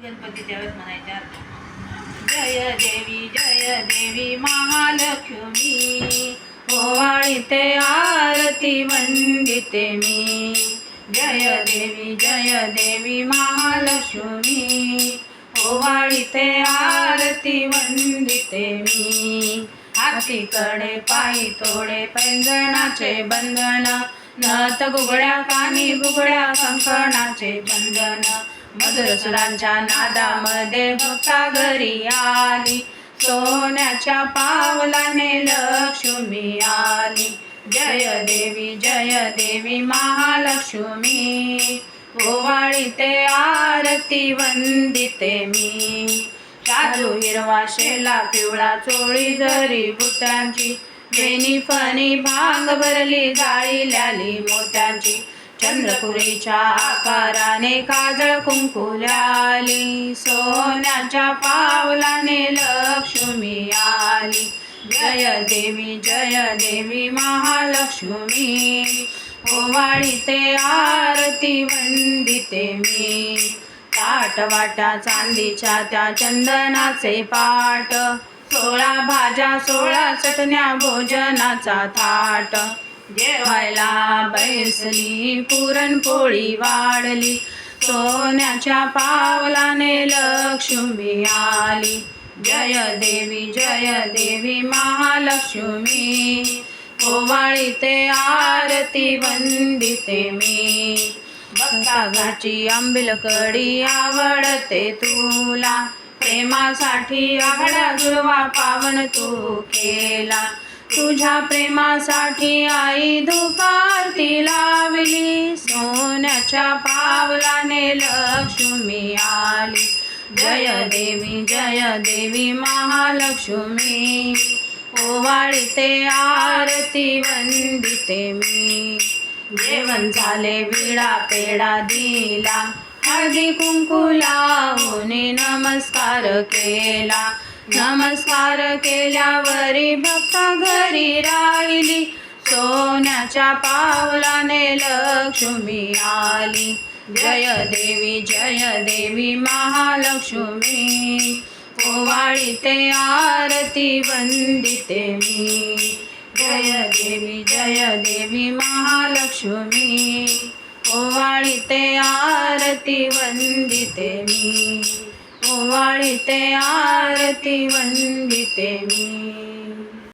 गणपतीच्या वेळेस म्हणायच्या जय देवी महालक्ष्मी ओवाळीते आरती वंदिते मी जय देवी महालक्ष्मी ओवाळीते आरती वंदिते मी हातीकडे पायी तोडे पैंजणाचे बंधन नथ गुगड्या कानी बुगड्या कंकणाचे बंधन मधुर सुरांच्या नादामध्ये भक्ता घरी आली सोन्याच्या पावलाने लक्ष्मी आली जय देवी महालक्ष्मी ओवाळीते आरती वंदिते मी शालू हिरवा शेला पिवळा चोळी जरी बुट्यांची वेणी फणी भांग भरली जाळील्याली मोत्यांची चंद्रपुरीच्या आकाराने काजळ कुंकुल्याली सोन्याच्या पावलाने लक्ष्मी आली जय देवी महालक्ष्मी ओवाळीते आरती वंदिते मी ताट वाटा चांदीच्या त्या चंदनाचे पाट 16 भाज्या 16 चटण्या भोजनाचा थाट जेवायला बैसली पुरणपोळी वाढली सोन्याच्या पावलाने लक्ष्मी आली जय देवी महालक्ष्मी ओवाळीते आरती वंदिते मी भक्ता घाची आंबील कढी आवडते तुला प्रेमासाठी आघाडा जुळवा पावन तू केला तुझ्या प्रेमासाठी आई धूपारती लावली सोन्याच्या पावलाने लक्ष्मी आली जय देवी महालक्ष्मी ओवाळीते आरती वंदिते मी जेवण झाले विडा पेढा दिला हळदी कुंकू लावून नमस्कार केला नमस्कार केल्यावरी भक्ता घरी राहिली सोन्याच्या पावलाने लक्ष्मी आली जय देवी महालक्ष्मी ओवाळीते आरती वंदिते मी जय देवी महालक्ष्मी ओवाळीते आरती वंदिते मी ओवाळीते आरती वंदिते मी।